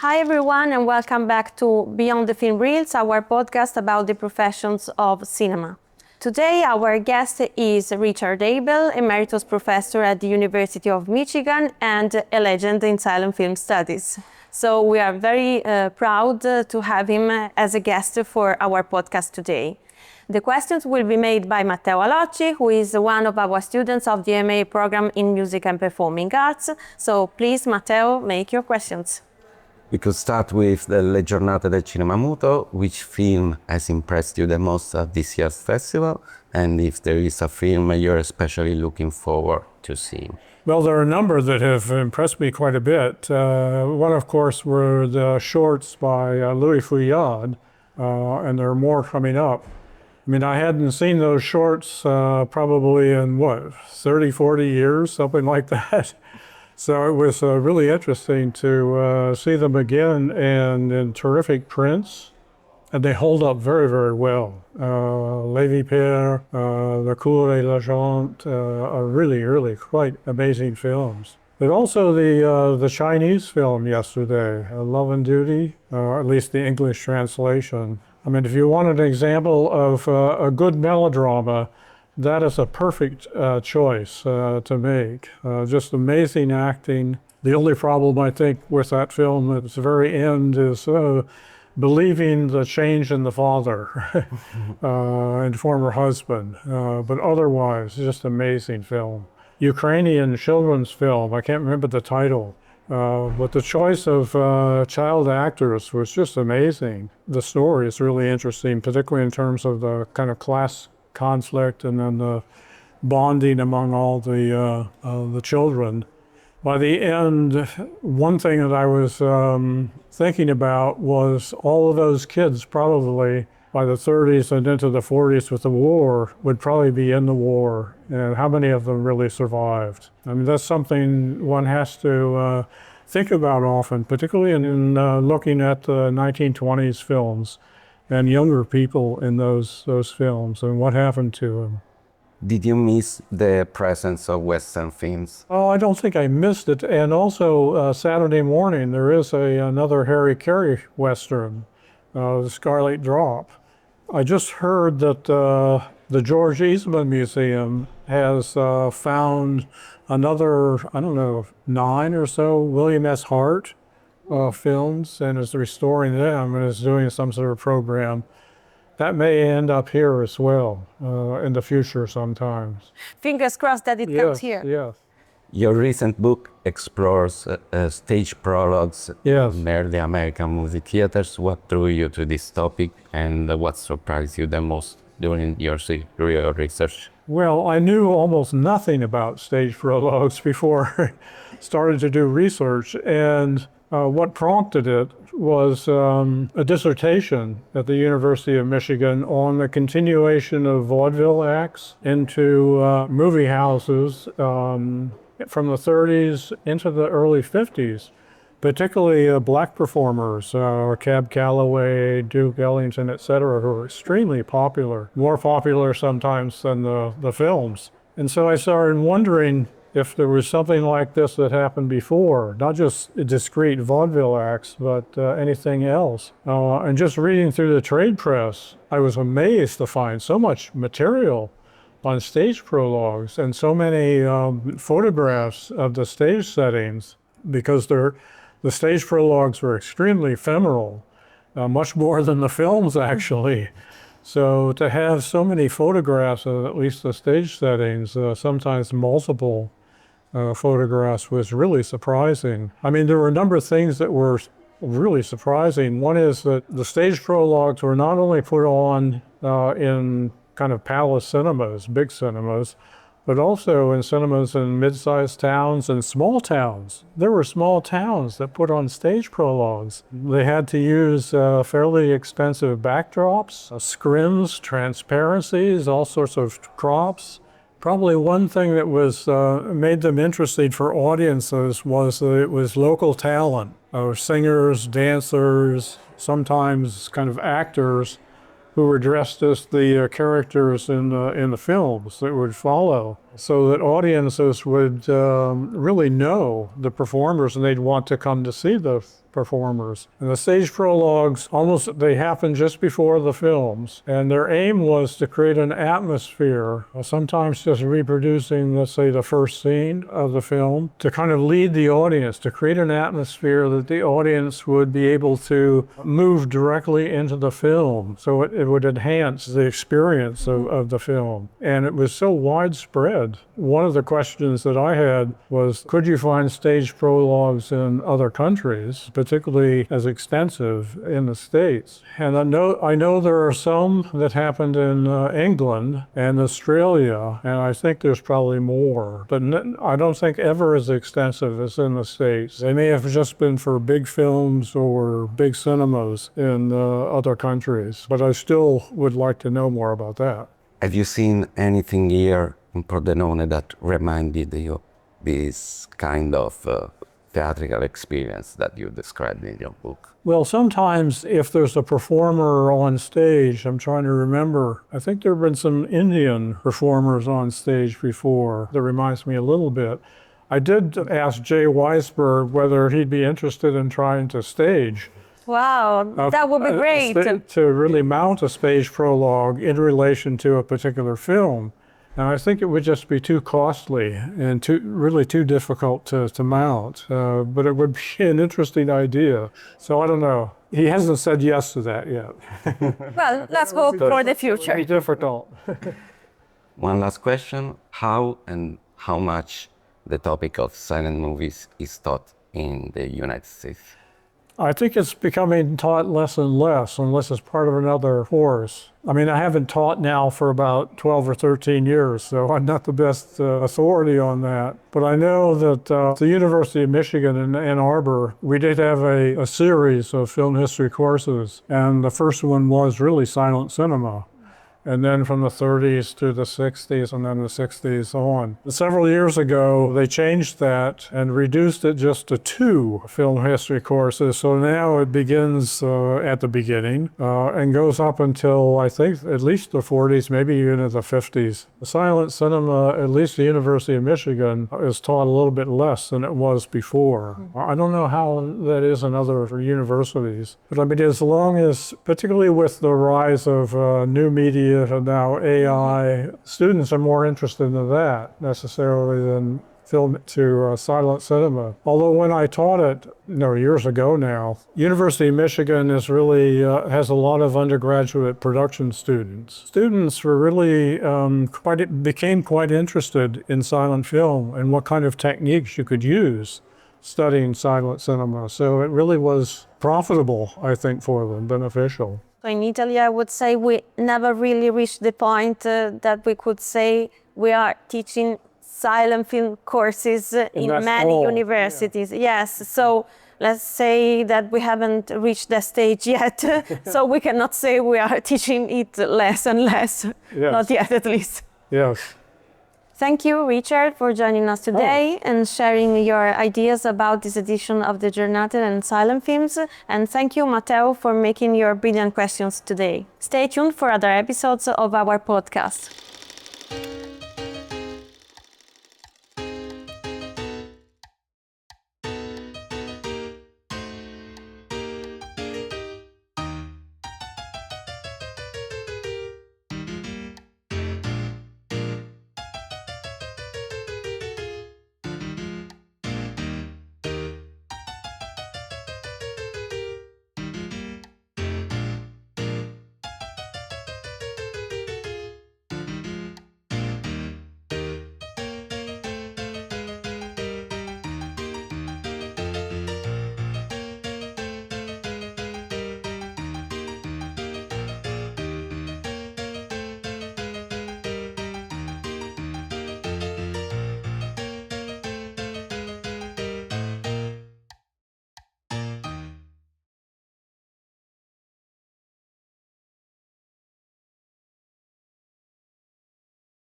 Hi everyone and welcome back to Beyond the Film Reels, our podcast about the professions of cinema. Today our guest is Richard Abel, Emeritus Professor at the University of Michigan and a legend in silent film studies. So we are very proud to have him as a guest for our podcast today. The questions will be made by Matteo Alocci, who is one of our students of the MA program in Music and Performing Arts. So please, Matteo, make your questions. We could start with the Giornate del Cinema Muto. Which film has impressed you the most at this year's festival? And if there is a film you're especially looking forward to seeing? Well, there are a number that have impressed me quite a bit. One, of course, were the shorts by Louis Fouillade, and there are more coming up. I mean, I hadn't seen those shorts probably in, 30, 40 years, something like that. So it was really interesting to see them again and in terrific prints. And they hold up very, very well. Les Vipères, The Cour et la Gente are really quite amazing films. But also the Chinese film yesterday, Love and Duty, or at least the English translation. I mean, if you want an example of a good melodrama, that is a perfect choice to make. Just amazing acting. The only problem, I think, with that film at the very end is believing the change in the father and former husband. But otherwise, just amazing film. Ukrainian children's film, I can't remember the title, but the choice of child actors was just amazing. The story is really interesting, particularly in terms of the kind of class conflict and then the bonding among all the children. By the end, one thing that I was thinking about was all of those kids probably by the 30s and into the 40s with the war would probably be in the war, and how many of them really survived. I mean, that's something one has to think about often, particularly in looking at the 1920s films and younger people in those films and what happened to them. Did you miss the presence of Western films? Oh, I don't think I missed it. And also Saturday morning, there is another Harry Carey Western, The Scarlet Drop. I just heard that the George Eastman Museum has found another, 9 or so William S. Hart films and is restoring them and is doing some sort of program. That may end up here as well in the future sometimes. Fingers crossed that it comes here. Yes. Your recent book explores stage prologues near the American movie theaters. What drew you to this topic and what surprised you the most during your research? Well, I knew almost nothing about stage prologues before I started to do research, and what prompted it was a dissertation at the University of Michigan on the continuation of vaudeville acts into movie houses from the 30s into the early 50s, particularly black performers, Cab Calloway, Duke Ellington, etc., who were extremely popular, more popular sometimes than the films. And so I started wondering if there was something like this that happened before, not just discrete vaudeville acts, but anything else. And just reading through the trade press, I was amazed to find so much material on stage prologues and so many photographs of the stage settings, because the stage prologues were extremely ephemeral, much more than the films actually. So to have so many photographs of at least the stage settings, sometimes multiple photographs, was really surprising. I mean, there were a number of things that were really surprising. One is that the stage prologues were not only put on in kind of palace cinemas, big cinemas, but also in cinemas in mid-sized towns and small towns. There were small towns that put on stage prologues. They had to use fairly expensive backdrops, scrims, transparencies, all sorts of crops. Probably one thing that was made them interesting for audiences was that it was local talent, singers, dancers, sometimes kind of actors who were dressed as the characters in the films that would follow. so that audiences would really know the performers and they'd want to come to see the performers. And the stage prologues, they happen just before the films. And their aim was to create an atmosphere, sometimes just reproducing, let's say, the first scene of the film, to kind of lead the audience, to create an atmosphere that the audience would be able to move directly into the film. So it would enhance the experience of the film. And it was so widespread. One of the questions that I had was, could you find stage prologues in other countries, particularly as extensive in the States? And I know there are some that happened in England and Australia, and I think there's probably more, but I don't think ever as extensive as in the States. They may have just been for big films or big cinemas in other countries, but I still would like to know more about that. Have you seen anything here in Pordenone that reminded you this kind of theatrical experience that you described in your book? Well, sometimes if there's a performer on stage, I'm trying to remember, I think there have been some Indian performers on stage before. That reminds me a little bit. I did ask Jay Weisberg whether he'd be interested in trying to stage. Wow, that would be great. To really mount a stage prologue in relation to a particular film. And I think it would just be too costly and really too difficult to mount. But it would be an interesting idea. So I don't know. He hasn't said yes to that yet. Well, let's hope for the future. It would be difficult. One last question. How and how much the topic of silent movies is taught in the United States? I think it's becoming taught less and less, unless it's part of another course. I mean, I haven't taught now for about 12 or 13 years, so I'm not the best authority on that. But I know that the University of Michigan in Ann Arbor, we did have a series of film history courses, and the first one was really silent cinema. And then from the 30s to the 60s, and then the 60s on. Several years ago, they changed that and reduced it just to 2 film history courses. So now it begins at the beginning and goes up until, I think, at least the 40s, maybe even the 50s. The silent cinema, at least the University of Michigan, is taught a little bit less than it was before. I don't know how that is in other universities. But I mean, as long as, particularly with the rise of new media, and now AI, students are more interested in that necessarily than film to silent cinema. Although when I taught it, years ago now, University of Michigan is really has a lot of undergraduate production students. Students were really became quite interested in silent film and what kind of techniques you could use studying silent cinema. So it really was profitable, I think, for them, beneficial. In Italy, I would say we never really reached the point that we could say we are teaching silent film courses in many universities. Yeah. Yes, so let's say that we haven't reached that stage yet, so we cannot say we are teaching it less and less, not yet at least. Yes. Thank you, Richard, for joining us today and sharing your ideas about this edition of the Giornate and Silent Films. And thank you, Matteo, for making your brilliant questions today. Stay tuned for other episodes of our podcast.